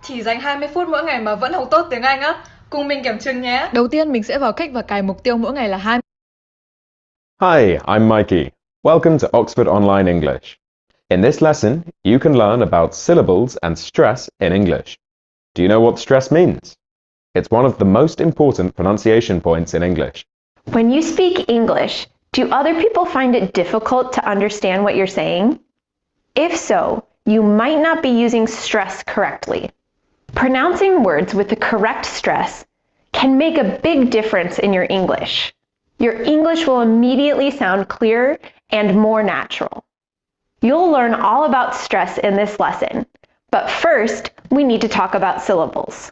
Chỉ dành 20 phút mỗi ngày mà vẫn học tốt tiếng Anh á. Cùng mình kiểm chứng nhé. Đầu tiên mình sẽ vào cách và cài mục tiêu mỗi ngày là 20. Hi, I'm Mikey. Welcome to Oxford Online English. In this lesson, you can learn about syllables and stress in English. Do you know what stress means? It's one of the most important pronunciation points in English. When you speak English, do other people find it difficult to understand what you're saying? If so, you might not be using stress correctly. Pronouncing words with the correct stress can make a big difference in your English. Your English will immediately sound clearer and more natural. You'll learn all about stress in this lesson, but first, we need to talk about syllables.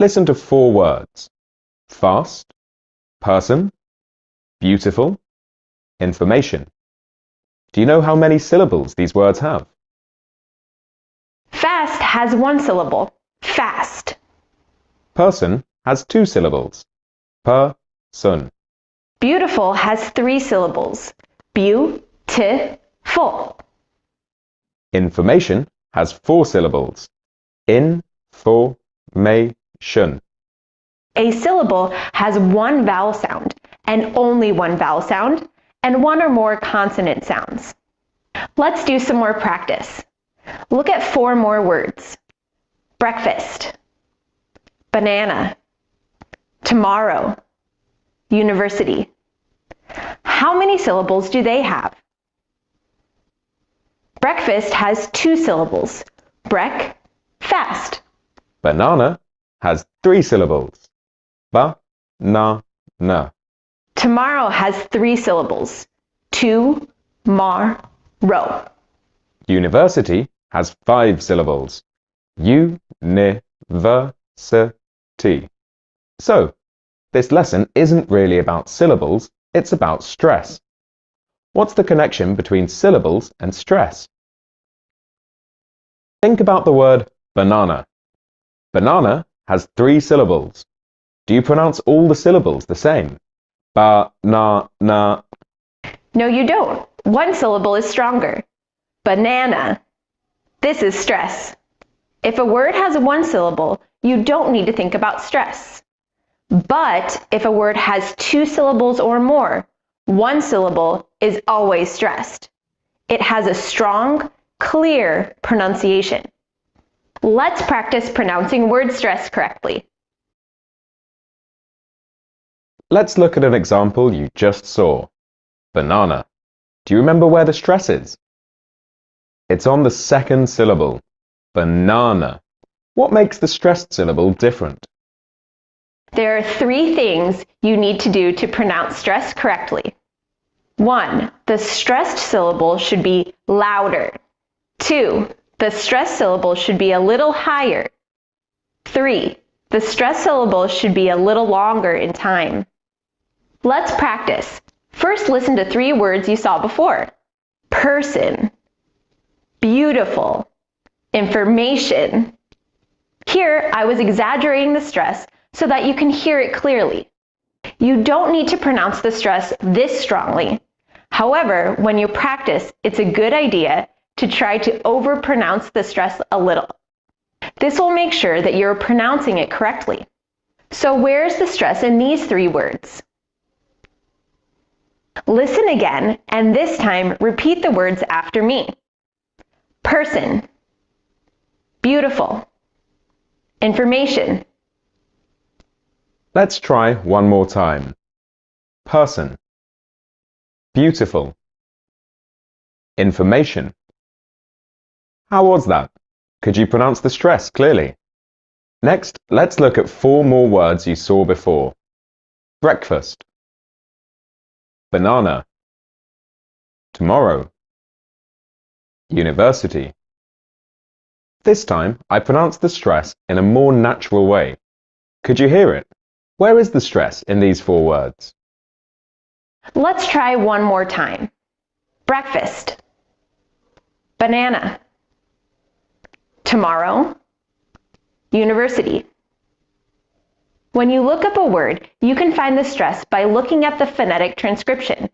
Listen to 4 words: fast, person, beautiful, information. Do you know how many syllables these words have? Fast has 1 syllable, fast. Person has 2 syllables, per-sun. Beautiful has 3 syllables, beau-ti-ful. Information has 4 syllables, in-for-may-tion. A syllable has 1 vowel sound, and only 1 vowel sound, and 1 or more consonant sounds. Let's do some more practice. Look at 4 more words. Breakfast, banana, tomorrow, university. How many syllables do they have? Breakfast has 2 syllables, brek, fast. Banana has 3 syllables, ba-na-na. Tomorrow has 3 syllables, tu-mar-ro. University has 5 syllables, u-ni-ver-si-ty. So, this lesson isn't really about syllables, it's about stress. What's the connection between syllables and stress? Think about the word banana. Banana has 3 syllables. Do you pronounce all the syllables the same? Ba-na-na. No, you don't. 1 syllable is stronger. Banana. This is stress. If a word has 1 syllable, you don't need to think about stress. But if a word has 2 syllables or more, 1 syllable is always stressed. It has a strong, clear pronunciation. Let's practice pronouncing word stress correctly. Let's look at an example you just saw. Banana. Do you remember where the stress is? It's on the 2nd syllable, banana. What makes the stressed syllable different? There are 3 things you need to do to pronounce stress correctly. 1. The stressed syllable should be louder. 2. The stressed syllable should be a little higher. 3. The stressed syllable should be a little longer in time. Let's practice. First, listen to 3 words you saw before. Person, beautiful, information. Here, I was exaggerating the stress so that you can hear it clearly. You don't need to pronounce the stress this strongly. However, when you practice, it's a good idea to try to overpronounce the stress a little. This will make sure that you're pronouncing it correctly. So where's the stress in these 3 words? Listen again, and this time repeat the words after me. Person, beautiful, information. Let's try one more time. Person, beautiful, information. How was that? Could you pronounce the stress clearly? Next, let's look at 4 more words you saw before. Breakfast, banana, tomorrow, university. This time, I pronounced the stress in a more natural way. Could you hear it? Where is the stress in these 4 words? Let's try one more time. Breakfast, banana, tomorrow, university. When you look up a word, you can find the stress by looking at the phonetic transcription.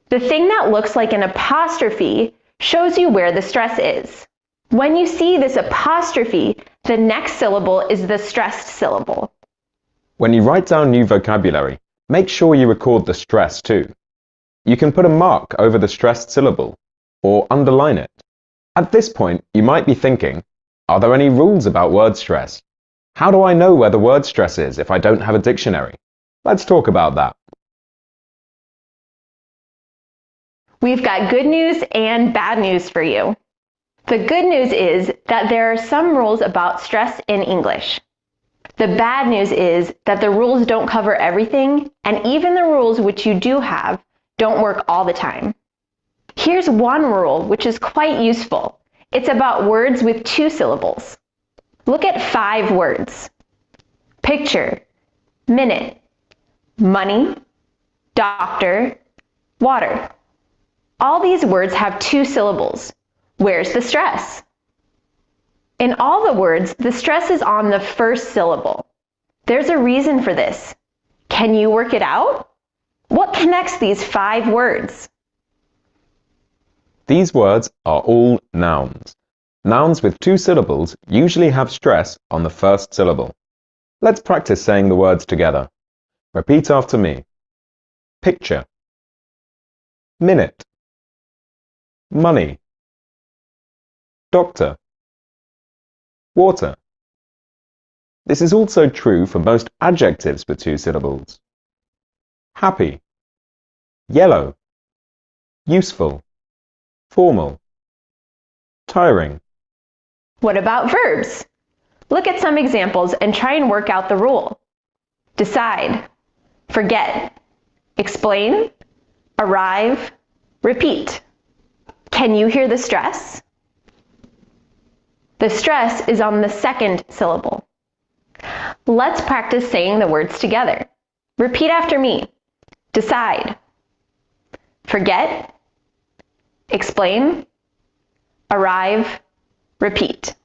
The thing that looks like an apostrophe shows you where the stress is. When you see this apostrophe, the next syllable is the stressed syllable. When you write down new vocabulary, make sure you record the stress too. You can put a mark over the stressed syllable or underline it. At this point, you might be thinking, are there any rules about word stress? How do I know where the word stress is if I don't have a dictionary? Let's talk about that. We've got good news and bad news for you. The good news is that there are some rules about stress in English. The bad news is that the rules don't cover everything, and even the rules which you do have don't work all the time. Here's one rule which is quite useful. It's about words with 2 syllables. Look at 5 words. Picture, minute, money, doctor, water. All these words have 2 syllables. Where's the stress? In all the words, the stress is on the first syllable. There's a reason for this. Can you work it out? What connects these 5 words? These words are all nouns. Nouns with 2 syllables usually have stress on the first syllable. Let's practice saying the words together. Repeat after me. Picture, minute, money, doctor, water. This is also true for most adjectives with 2 syllables. Happy, yellow, useful, formal, tiring. What about verbs? Look at some examples and try and work out the rule. Decide, forget, explain, arrive, repeat. Can you hear the stress? The stress is on the second syllable. Let's practice saying the words together. Repeat after me. Decide, forget, explain, arrive, repeat.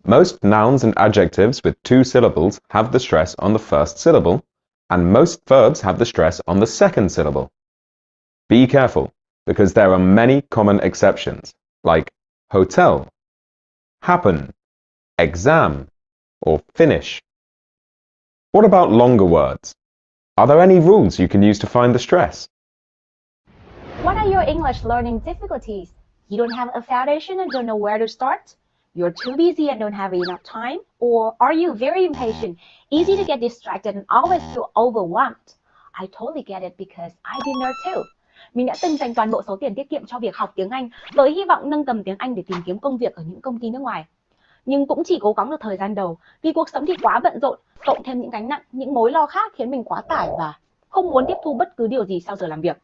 Most nouns and adjectives with 2 syllables have the stress on the first syllable, and most verbs have the stress on the second syllable. Be careful, because there are many common exceptions, like hotel, happen, exam, or finish. What about longer words? Are there any rules you can use to find the stress? What are your English learning difficulties? You don't have a foundation and don't know where to start? You're too busy and don't have enough time? Or are you very impatient, easy to get distracted and always feel overwhelmed? I totally get it because I've been there too. Mình đã từng dành toàn bộ số tiền tiết kiệm cho việc học tiếng Anh với hy vọng nâng tầm tiếng Anh để tìm kiếm công việc ở những công ty nước ngoài. Nhưng cũng chỉ cố gắng được thời gian đầu vì cuộc sống thì quá bận rộn, cộng thêm những gánh nặng, những mối lo khác khiến mình quá tải và không muốn tiếp thu bất cứ điều gì sau giờ làm việc.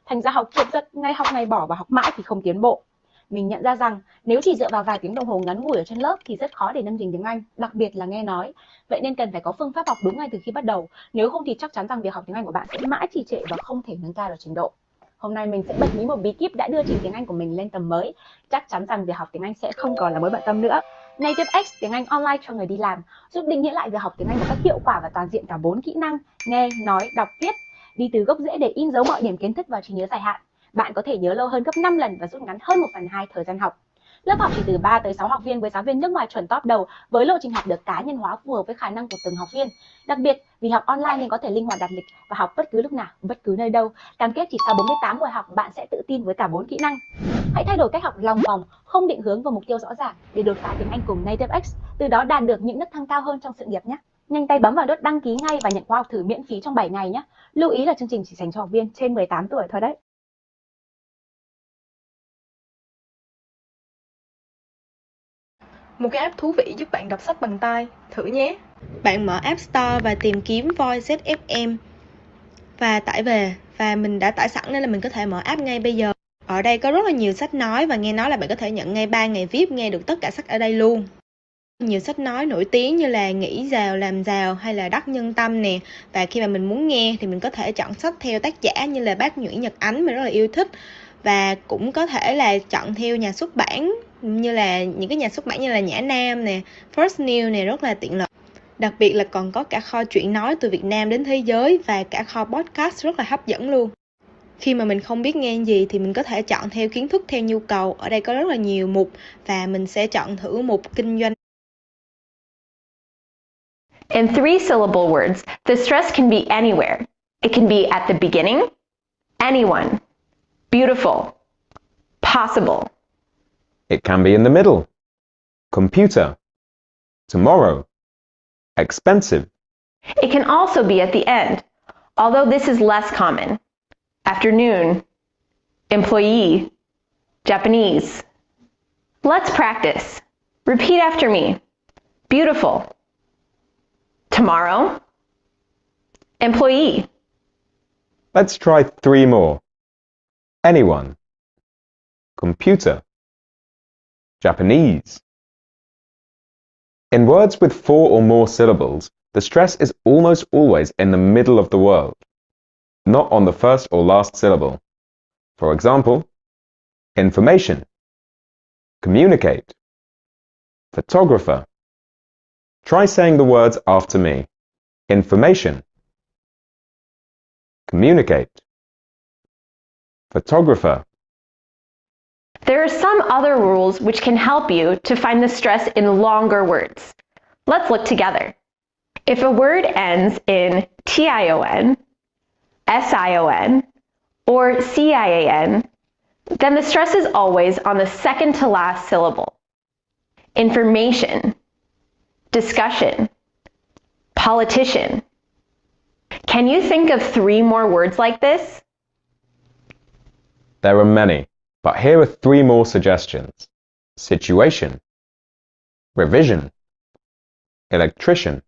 Thành ra học kiệt giật, ngày học ngày bỏ và học mãi thì không tiến bộ. Mình nhận ra rằng nếu chỉ dựa vào vài tiếng đồng hồ ngắn ngủi ở trên lớp thì rất khó để nâng trình tiếng Anh, đặc biệt là nghe nói. Vậy nên cần phải có phương pháp học đúng ngay từ khi bắt đầu, nếu không thì chắc chắn rằng việc học tiếng Anh của bạn sẽ mãi trì trệ và không thể nâng cao được trình độ. Hôm nay mình sẽ bật mí một bí kíp đã đưa trình tiếng Anh của mình lên tầm mới. Chắc chắn rằng việc học tiếng Anh sẽ không còn là mối bận tâm nữa. NativeX, tiếng Anh online cho người đi làm, giúp định nghĩa lại việc học tiếng Anh một cách hiệu quả và toàn diện cả 4 kỹ năng: nghe, nói, đọc, viết, đi từ gốc rễ để in dấu mọi điểm kiến thức vào trí nhớ dài hạn. Bạn có thể nhớ lâu hơn gấp 5 lần và rút ngắn hơn 1/2 thời gian học. Lớp học chỉ từ 3 tới 6 học viên với giáo viên nước ngoài chuẩn top đầu, với lộ trình học được cá nhân hóa phù hợp với khả năng của từng học viên. Đặc biệt, vì học online nên có thể linh hoạt đặt lịch và học bất cứ lúc nào, bất cứ nơi đâu. Cam kết chỉ sau 48 buổi học, bạn sẽ tự tin với cả 4 kỹ năng. Hãy thay đổi cách học lòng vòng, không định hướng và mục tiêu rõ ràng để đột phá tiếng Anh cùng NativeX, từ đó đạt được những nấc thang cao hơn trong sự nghiệp nhé. Nhanh tay bấm vào nút đăng ký ngay và nhận khóa học thử miễn phí trong 7 ngày nhé. Lưu ý là chương trình chỉ dành cho học viên trên 18 tuổi thôi đấy. Một cái app thú vị giúp bạn đọc sách bằng tai, thử nhé. Bạn mở App Store và tìm kiếm Voice FM và tải về. Và mình đã tải sẵn nên là mình có thể mở app ngay bây giờ. Ở đây có rất là nhiều sách nói và nghe nói là bạn có thể nhận ngay 3 ngày VIP, nghe được tất cả sách ở đây luôn. Nhiều sách nói nổi tiếng như là Nghĩ Giàu Làm Giàu hay là Đắc Nhân Tâm nè. Và khi mà mình muốn nghe thì mình có thể chọn sách theo tác giả như là bác Nguyễn Nhật Ánh mình rất là yêu thích. Và cũng có thể là chọn theo nhà xuất bản như là những cái nhà xuất bản như là Nhã Nam nè, First News nè, rất là tiện lợi. Đặc biệt là còn có cả kho truyện nói từ Việt Nam đến thế giới và cả kho podcast rất là hấp dẫn luôn. Khi mà mình không biết nghe gì thì mình có thể chọn theo kiến thức theo nhu cầu. Ở đây có rất là nhiều mục và mình sẽ chọn thử mục kinh doanh. In 3-syllable words, the stress can be anywhere. It can be at the beginning, anyone, beautiful, possible. It can be in the middle. Computer. Tomorrow. Expensive. It can also be at the end, although this is less common. Afternoon, employee, Japanese. Let's practice. Repeat after me. Beautiful. Tomorrow, employee. Let's try 3 more. Anyone. Computer. Japanese. In words with 4 or more syllables, the stress is almost always in the middle of the word, not on the first or last syllable. For example, information, communicate, photographer. Try saying the words after me. Information, communicate, photographer. There are some other rules which can help you to find the stress in longer words. Let's look together. If a word ends in tion, sion, or cian, then the stress is always on the second to last syllable. Information, discussion, politician. Can you think of 3 more words like this? There are many, but here are 3 more suggestions. Situation, revision, electrician.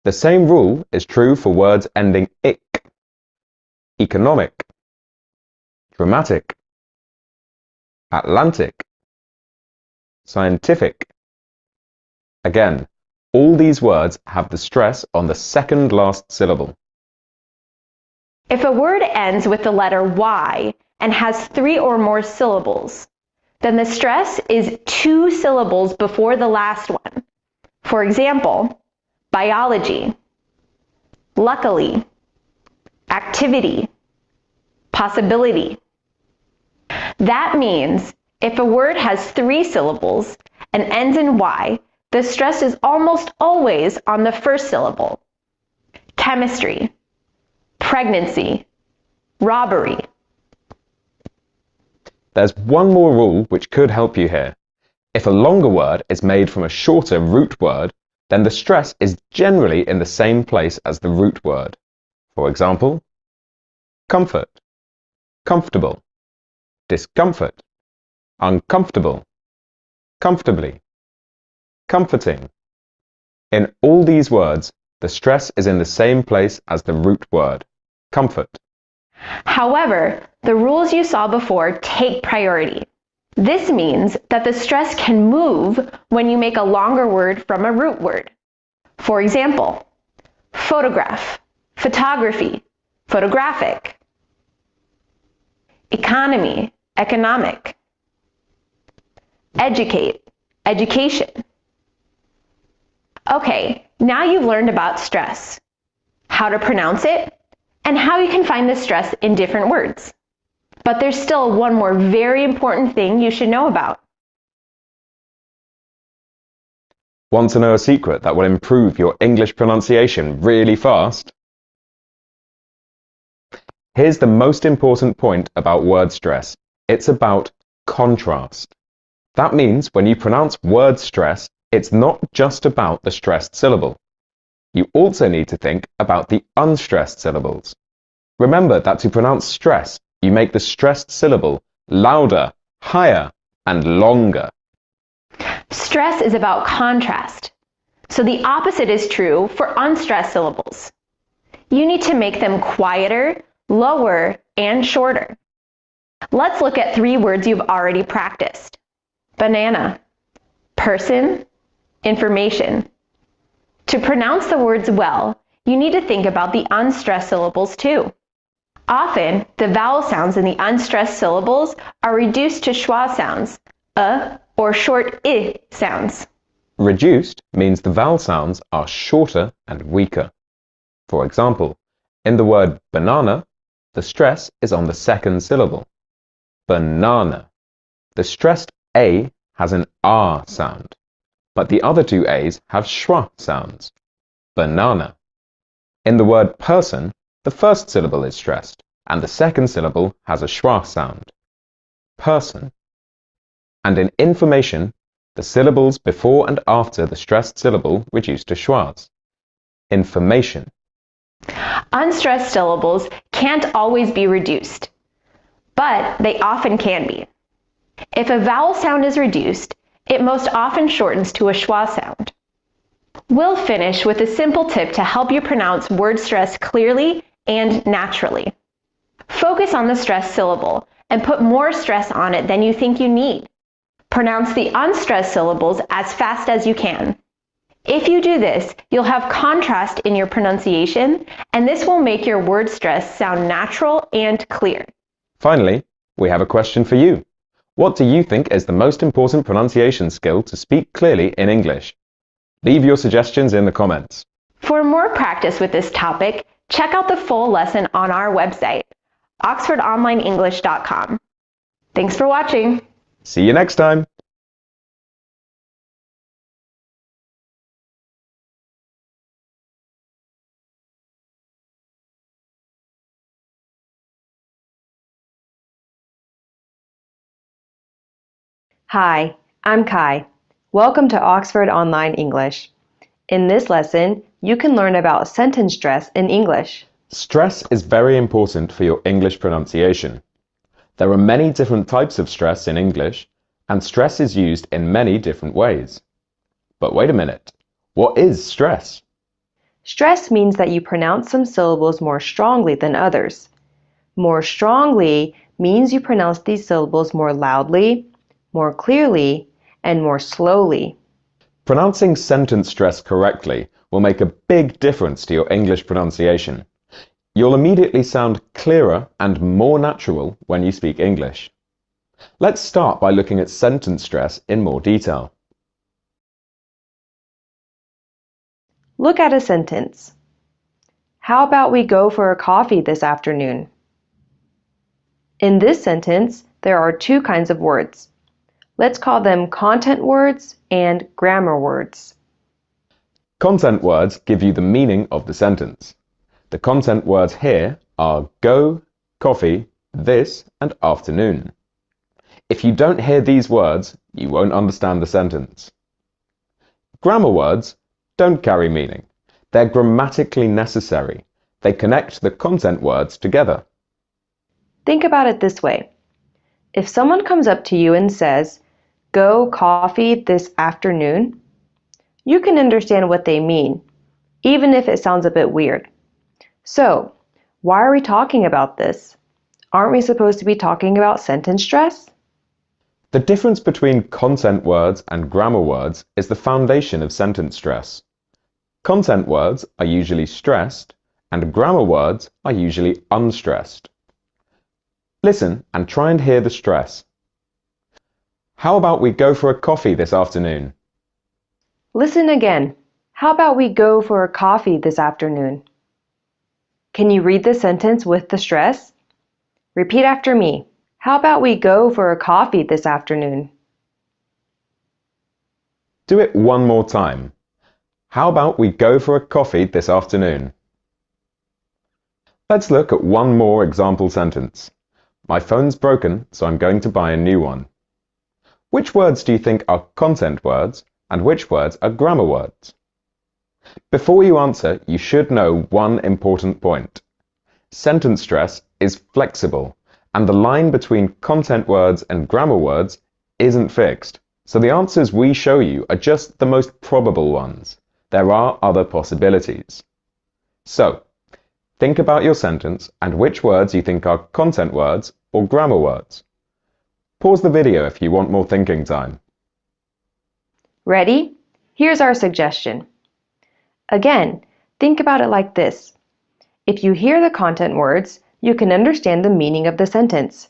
The same rule is true for words ending ic. Economic, dramatic, Atlantic, scientific. Again, all these words have the stress on the second last syllable. If a word ends with the letter Y and has 3 or more syllables, then the stress is 2 syllables before the last one. For example, biology, luckily, activity, possibility. That means if a word has 3 syllables and ends in Y, the stress is almost always on the first syllable. Chemistry, pregnancy, robbery. There's one more rule which could help you here. If a longer word is made from a shorter root word, then the stress is generally in the same place as the root word. For example, comfort, comfortable, discomfort, uncomfortable, comfortably, comforting. In all these words, the stress is in the same place as the root word, comfort. However, the rules you saw before take priority. This means that the stress can move when you make a longer word from a root word. For example, photograph, photography, photographic. Economy, economic. Educate, education. Okay, now you've learned about stress, how to pronounce it, and how you can find the stress in different words. But there's still one more very important thing you should know about. Want to know a secret that will improve your English pronunciation really fast? Here's the most important point about word stress. It's about contrast. That means when you pronounce word stress, it's not just about the stressed syllable. You also need to think about the unstressed syllables. Remember that to pronounce stress, you make the stressed syllable louder, higher, and longer. Stress is about contrast, so the opposite is true for unstressed syllables. You need to make them quieter, lower, and shorter. Let's look at 3 words you've already practiced. Banana, person, information. To pronounce the words well, you need to think about the unstressed syllables too. Often, the vowel sounds in the unstressed syllables are reduced to schwa sounds, or short I sounds. Reduced means the vowel sounds are shorter and weaker. For example, in the word banana, the stress is on the second syllable. Banana. The stressed A has an R sound, but the other two A's have schwa sounds. Banana. In the word person, the first syllable is stressed, and the second syllable has a schwa sound. Person. And in information, the syllables before and after the stressed syllable reduce to schwas. Information. Unstressed syllables can't always be reduced, but they often can be. If a vowel sound is reduced, it most often shortens to a schwa sound. We'll finish with a simple tip to help you pronounce word stress clearly and naturally. Focus on the stressed syllable and put more stress on it than you think you need. Pronounce the unstressed syllables as fast as you can. If you do this, you'll have contrast in your pronunciation, and this will make your word stress sound natural and clear. Finally, we have a question for you. What do you think is the most important pronunciation skill to speak clearly in English? Leave your suggestions in the comments. For more practice with this topic, check out the full lesson on our website, oxfordonlineenglish.com. Thanks for watching. See you next time! Hi, I'm Kai. Welcome to Oxford Online English. In this lesson, you can learn about sentence stress in English. Stress is very important for your English pronunciation. There are many different types of stress in English, and stress is used in many different ways. But wait a minute, what is stress? Stress means that you pronounce some syllables more strongly than others. More strongly means you pronounce these syllables more loudly, more clearly, and more slowly. Pronouncing sentence stress correctly will make a big difference to your English pronunciation. You'll immediately sound clearer and more natural when you speak English. Let's start by looking at sentence stress in more detail. Look at a sentence. How about we go for a coffee this afternoon? In this sentence, there are two kinds of words. Let's call them content words and grammar words. Content words give you the meaning of the sentence. The content words here are go, coffee, this, and afternoon. If you don't hear these words, you won't understand the sentence. Grammar words don't carry meaning. They're grammatically necessary. They connect the content words together. Think about it this way. If someone comes up to you and says, "Go coffee this afternoon," you can understand what they mean, even if it sounds a bit weird. So, why are we talking about this? Aren't we supposed to be talking about sentence stress? The difference between content words and grammar words is the foundation of sentence stress. Content words are usually stressed, and grammar words are usually unstressed. Listen and try and hear the stress. How about we go for a coffee this afternoon? Listen again. How about we go for a coffee this afternoon? Can you read the sentence with the stress? Repeat after me. How about we go for a coffee this afternoon? Do it one more time. How about we go for a coffee this afternoon? Let's look at one more example sentence. My phone's broken, so I'm going to buy a new one. Which words do you think are content words and which words are grammar words? Before you answer, you should know one important point. Sentence stress is flexible, and the line between content words and grammar words isn't fixed. So the answers we show you are just the most probable ones. There are other possibilities. So, think about your sentence and which words you think are content words or grammar words. Pause the video if you want more thinking time. Ready? Here's our suggestion. Again, think about it like this. If you hear the content words, you can understand the meaning of the sentence.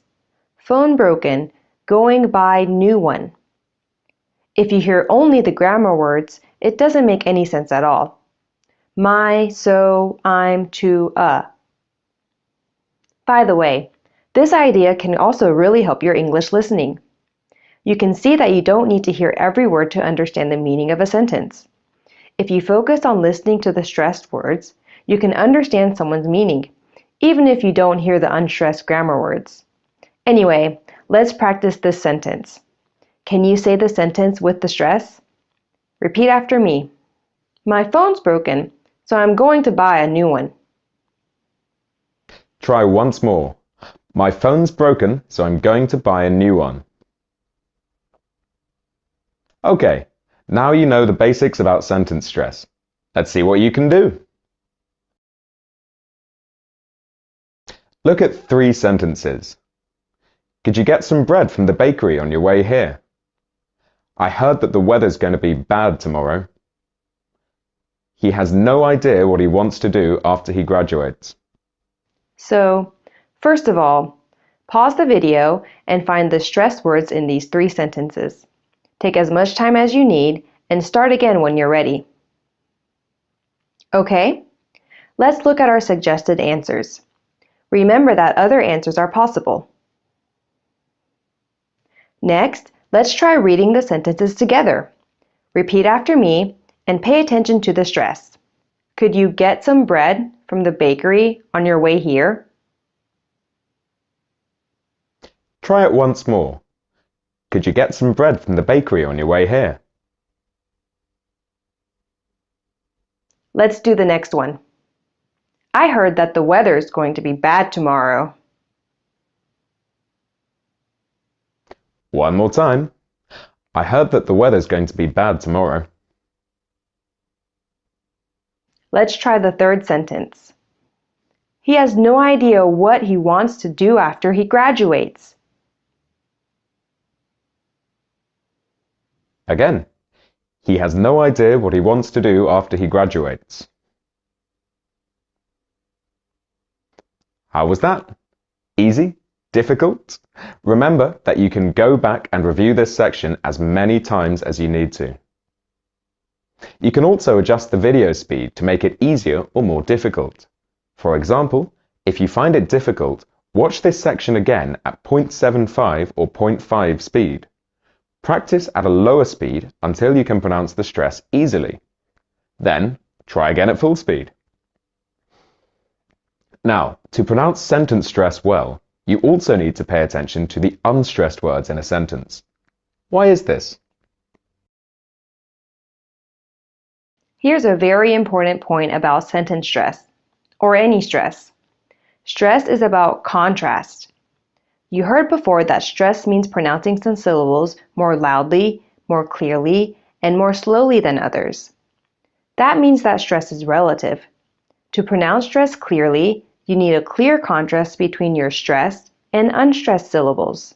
Phone broken, going buy new one. If you hear only the grammar words, it doesn't make any sense at all. My, so, I'm, to, a. By the way, this idea can also really help your English listening. You can see that you don't need to hear every word to understand the meaning of a sentence. If you focus on listening to the stressed words, you can understand someone's meaning, even if you don't hear the unstressed grammar words. Anyway, let's practice this sentence. Can you say the sentence with the stress? Repeat after me. My phone's broken, so I'm going to buy a new one. Try once more. My phone's broken, so I'm going to buy a new one. Okay, now you know the basics about sentence stress. Let's see what you can do. Look at 3 sentences. Could you get some bread from the bakery on your way here? I heard that the weather's going to be bad tomorrow. He has no idea what he wants to do after he graduates. So, first of all, pause the video and find the stressed words in these 3 sentences. Take as much time as you need and start again when you're ready. Okay, let's look at our suggested answers. Remember that other answers are possible. Next, let's try reading the sentences together. Repeat after me and pay attention to the stress. Could you get some bread from the bakery on your way here? Try it once more. Could you get some bread from the bakery on your way here? Let's do the next one. I heard that the weather's going to be bad tomorrow. One more time. I heard that the weather's going to be bad tomorrow. Let's try the third sentence. He has no idea what he wants to do after he graduates. Again, he has no idea what he wants to do after he graduates. How was that? Easy? Difficult? Remember that you can go back and review this section as many times as you need to. You can also adjust the video speed to make it easier or more difficult. For example, if you find it difficult, watch this section again at 0.75 or 0.5 speed. Practice at a lower speed until you can pronounce the stress easily. Then, try again at full speed. Now, to pronounce sentence stress well, you also need to pay attention to the unstressed words in a sentence. Why is this? Here's a very important point about sentence stress, or any stress. Stress is about contrast. You heard before that stress means pronouncing some syllables more loudly, more clearly, and more slowly than others. That means that stress is relative. To pronounce stress clearly, you need a clear contrast between your stressed and unstressed syllables.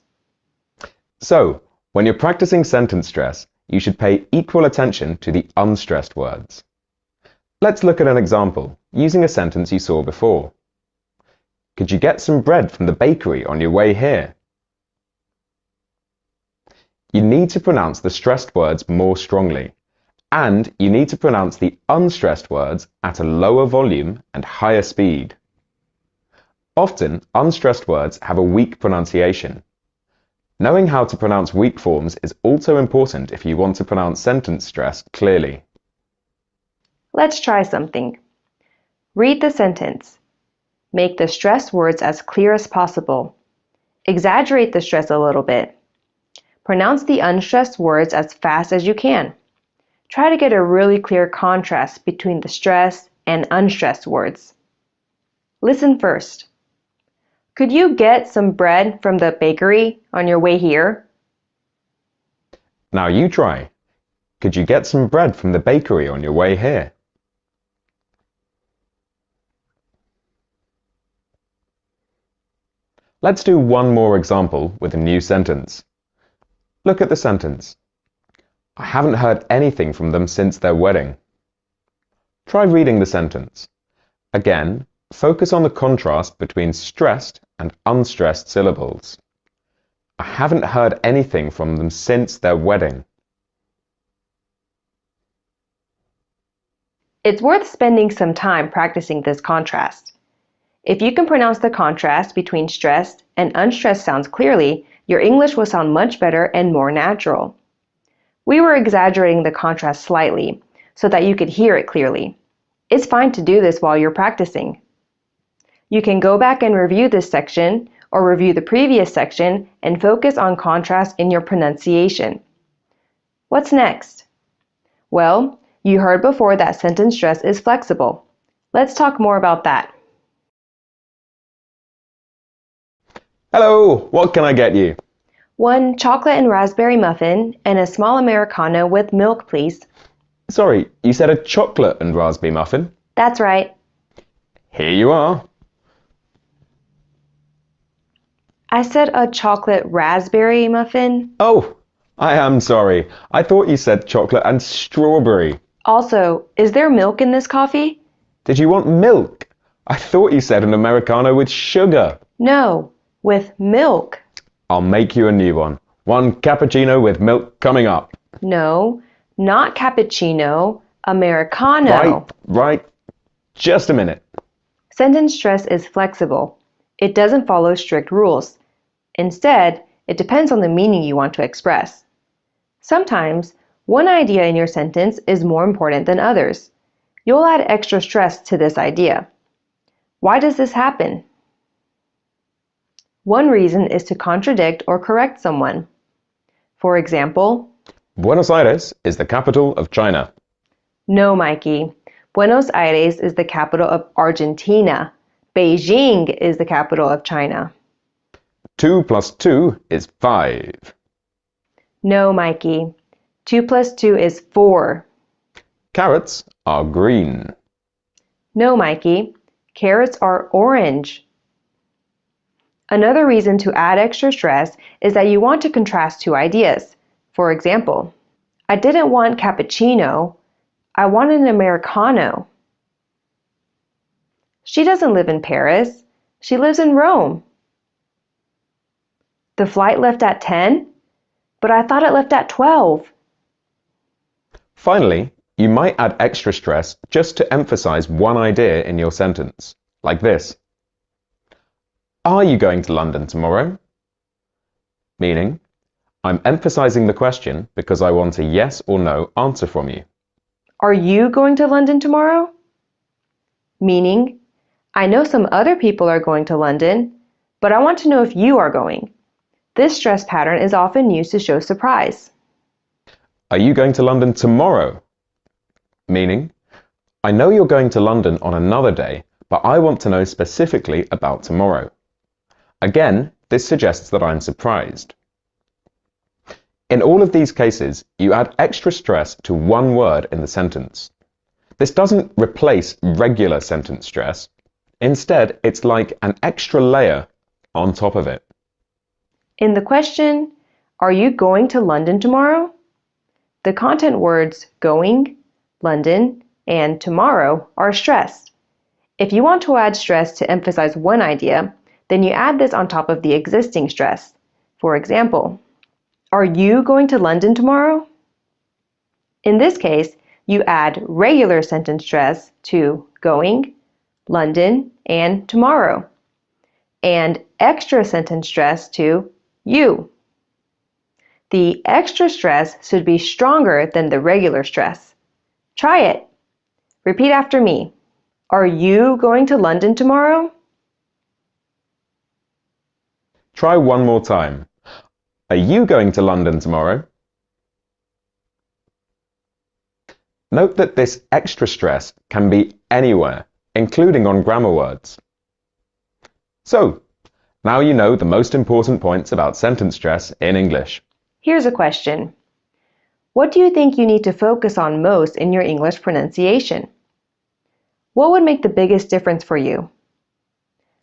So, when you're practicing sentence stress, you should pay equal attention to the unstressed words. Let's look at an example, using a sentence you saw before. Could you get some bread from the bakery on your way here? You need to pronounce the stressed words more strongly, and you need to pronounce the unstressed words at a lower volume and higher speed. Often, unstressed words have a weak pronunciation. Knowing how to pronounce weak forms is also important if you want to pronounce sentence stress clearly. Let's try something. Read the sentence. Make the stressed words as clear as possible. Exaggerate the stress a little bit. Pronounce the unstressed words as fast as you can. Try to get a really clear contrast between the stressed and unstressed words. Listen first. Could you get some bread from the bakery on your way here? Now you try. Could you get some bread from the bakery on your way here? Let's do one more example with a new sentence. Look at the sentence. I haven't heard anything from them since their wedding. Try reading the sentence. Again, focus on the contrast between stressed and unstressed syllables. I haven't heard anything from them since their wedding. It's worth spending some time practicing this contrast. If you can pronounce the contrast between stressed and unstressed sounds clearly, your English will sound much better and more natural. We were exaggerating the contrast slightly so that you could hear it clearly. It's fine to do this while you're practicing. You can go back and review this section or review the previous section and focus on contrast in your pronunciation. What's next? Well, you heard before that sentence stress is flexible. Let's talk more about that. Hello, what can I get you? 1 chocolate and raspberry muffin and a small Americano with milk, please. Sorry, you said a chocolate and raspberry muffin? That's right. Here you are. I said a chocolate raspberry muffin. Oh, I am sorry. I thought you said chocolate and strawberry. Also, is there milk in this coffee? Did you want milk? I thought you said an Americano with sugar. No, with milk. I'll make you a new one. 1 cappuccino with milk coming up. No, not cappuccino, Americano. Right. Just a minute. Sentence stress is flexible. It doesn't follow strict rules. Instead, it depends on the meaning you want to express. Sometimes, one idea in your sentence is more important than others. You'll add extra stress to this idea. Why does this happen? One reason is to contradict or correct someone. For example, Buenos Aires is the capital of China. no, Mikey. Buenos Aires is the capital of Argentina. Beijing is the capital of China. 2 plus 2 is 5. No, Mikey. 2 plus 2 is 4. Carrots are green. No, Mikey. Carrots are orange. Another reason to add extra stress is that you want to contrast two ideas. For example, I didn't want cappuccino, I wanted an Americano. She doesn't live in Paris, she lives in Rome. The flight left at 10, but I thought it left at 12. Finally, you might add extra stress just to emphasize one idea in your sentence, like this. Are you going to London tomorrow? Meaning, I'm emphasizing the question because I want a yes or no answer from you. Are you going to London tomorrow? Meaning, I know some other people are going to London, but I want to know if you are going. This stress pattern is often used to show surprise. Are you going to London tomorrow? Meaning, I know you're going to London on another day, but I want to know specifically about tomorrow. Again, this suggests that I'm surprised. In all of these cases, you add extra stress to one word in the sentence. This doesn't replace regular sentence stress. Instead, it's like an extra layer on top of it. In the question, are you going to London tomorrow? The content words going, London, and tomorrow are stressed. If you want to add stress to emphasize one idea, then you add this on top of the existing stress. For example, are you going to London tomorrow? In this case, you add regular sentence stress to going, London, and tomorrow, and extra sentence stress to you. The extra stress should be stronger than the regular stress. Try it. Repeat after me. Are you going to London tomorrow? Try one more time. Are you going to London tomorrow? Note that this extra stress can be anywhere, including on grammar words. So, now you know the most important points about sentence stress in English. Here's a question. What do you think you need to focus on most in your English pronunciation? What would make the biggest difference for you?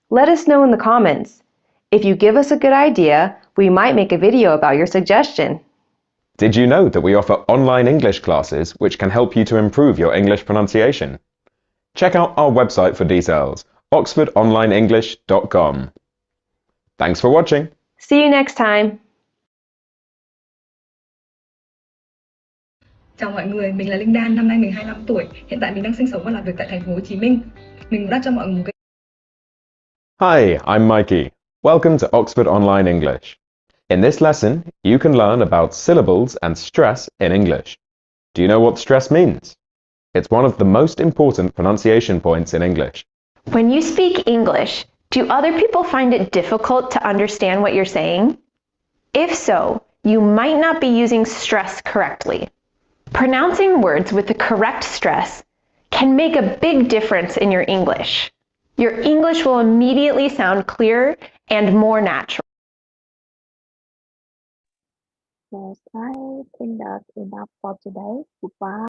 Let us know in the comments. If you give us a good idea, we might make a video about your suggestion. Did you know that we offer online English classes which can help you to improve your English pronunciation? Check out our website for details, oxfordonlineenglish.com. Thanks for watching. See you next time. Chào mọi người, mình là Linh Đan, năm nay mình 25 tuổi. Hiện tại mình đang sinh sống và làm việc tại thành phố Hồ Chí Minh. Mình đã cho mọi người một cái Hi, I'm Mikey. Welcome to Oxford Online English. In this lesson, you can learn about syllables and stress in English. Do you know what stress means? It's one of the most important pronunciation points in English. When you speak English, do other people find it difficult to understand what you're saying? If so, you might not be using stress correctly. Pronouncing words with the correct stress can make a big difference in your English. Your English will immediately sound clearer and more natural. Yes, I think that's enough for today. Goodbye.